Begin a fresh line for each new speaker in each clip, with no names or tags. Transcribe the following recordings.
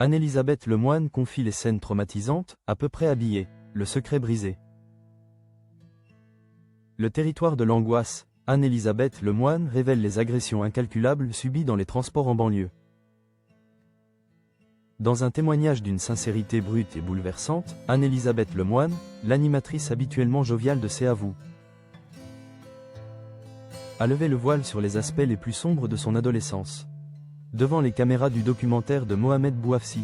Anne-Elisabeth Lemoine confie les scènes traumatisantes, à peu près habillée, le secret brisé. Le territoire de l'angoisse, Anne-Elisabeth Lemoine révèle les agressions incalculables subies dans les transports en banlieue. Dans un témoignage d'une sincérité brute et bouleversante, Anne-Elisabeth Lemoine, l'animatrice habituellement joviale de C'est à vous, a levé le voile sur les aspects les plus sombres de son adolescence. Devant les caméras du documentaire de Mohamed Bouafsi.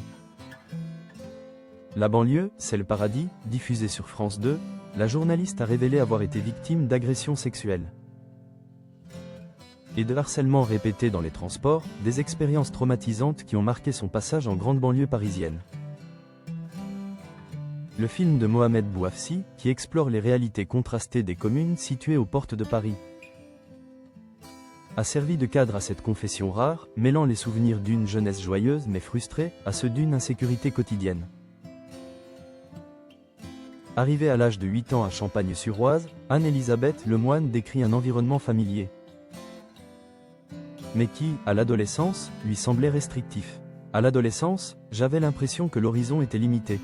La banlieue, c'est le paradis, diffusé sur France 2, la journaliste a révélé avoir été victime d'agressions sexuelles et de harcèlement répété dans les transports, des expériences traumatisantes qui ont marqué son passage en grande banlieue parisienne. Le film de Mohamed Bouafsi, qui explore les réalités contrastées des communes situées aux portes de Paris, a servi de cadre à cette confession rare, mêlant les souvenirs d'une jeunesse joyeuse mais frustrée, à ceux d'une insécurité quotidienne. Arrivée à l'âge de 8 ans à Champagne-sur-Oise, Anne-Elisabeth Lemoine décrit un environnement familier, mais qui, à l'adolescence, lui semblait restrictif. À l'adolescence, j'avais l'impression que l'horizon était limité,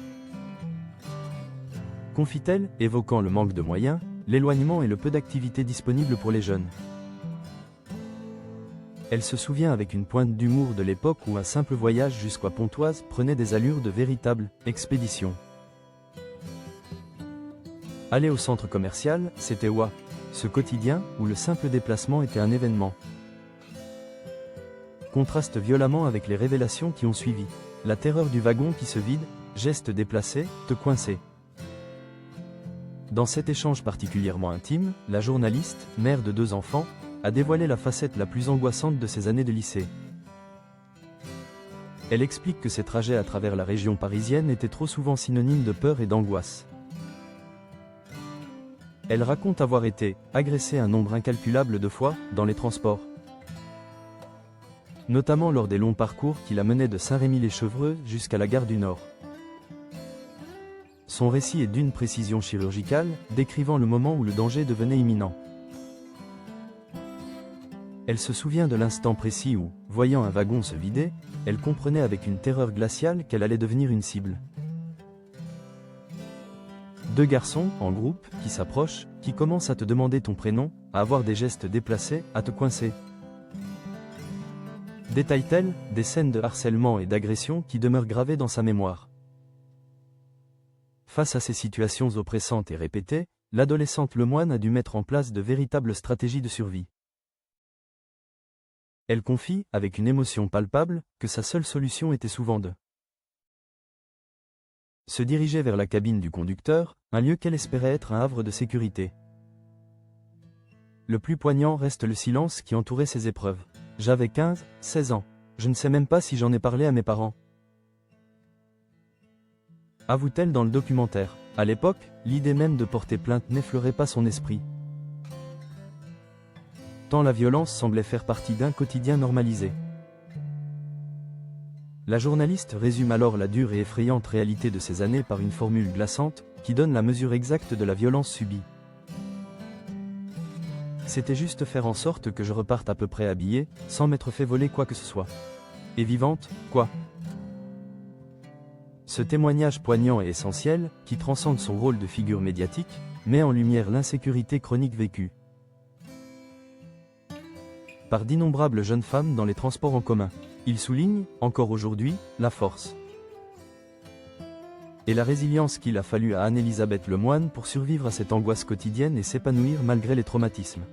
confie-t-elle, évoquant le manque de moyens, l'éloignement et le peu d'activités disponibles pour les jeunes. Elle se souvient avec une pointe d'humour de l'époque où un simple voyage jusqu'à Pontoise prenait des allures de véritable expédition. Aller au centre commercial, c'était ouah, ce quotidien où le simple déplacement était un événement. Contraste violemment avec les révélations qui ont suivi. La terreur du wagon qui se vide, geste déplacé, te coincer. Dans cet échange particulièrement intime, la journaliste, mère de 2 enfants, a dévoilé la facette la plus angoissante de ses années de lycée. Elle explique que ses trajets à travers la région parisienne étaient trop souvent synonymes de peur et d'angoisse. Elle raconte avoir été agressée un nombre incalculable de fois dans les transports, notamment lors des longs parcours qui la menaient de Saint-Rémy-lès-Chevreuse jusqu'à la gare du Nord. Son récit est d'une précision chirurgicale, décrivant le moment où le danger devenait imminent. Elle se souvient de l'instant précis où, voyant un wagon se vider, elle comprenait avec une terreur glaciale qu'elle allait devenir une cible. 2 garçons, en groupe, qui s'approchent, qui commencent à te demander ton prénom, à avoir des gestes déplacés, à te coincer. Détaille-t-elle, des scènes de harcèlement et d'agression qui demeurent gravées dans sa mémoire. Face à ces situations oppressantes et répétées, l'adolescente Lemoine a dû mettre en place de véritables stratégies de survie. Elle confie, avec une émotion palpable, que sa seule solution était souvent de se diriger vers la cabine du conducteur, un lieu qu'elle espérait être un havre de sécurité. Le plus poignant reste le silence qui entourait ces épreuves. J'avais 15, 16 ans. Je ne sais même pas si j'en ai parlé à mes parents, avoue-t-elle dans le documentaire. À l'époque, l'idée même de porter plainte n'effleurait pas son esprit, tant la violence semblait faire partie d'un quotidien normalisé. La journaliste résume alors la dure et effrayante réalité de ces années par une formule glaçante, qui donne la mesure exacte de la violence subie. C'était juste faire en sorte que je reparte à peu près habillée, sans m'être fait voler quoi que ce soit. Et vivante, quoi. Ce témoignage poignant et essentiel, qui transcende son rôle de figure médiatique, met en lumière l'insécurité chronique vécue par d'innombrables jeunes femmes dans les transports en commun. Il souligne, encore aujourd'hui, la force et la résilience qu'il a fallu à Anne-Elisabeth Lemoine pour survivre à cette angoisse quotidienne et s'épanouir malgré les traumatismes.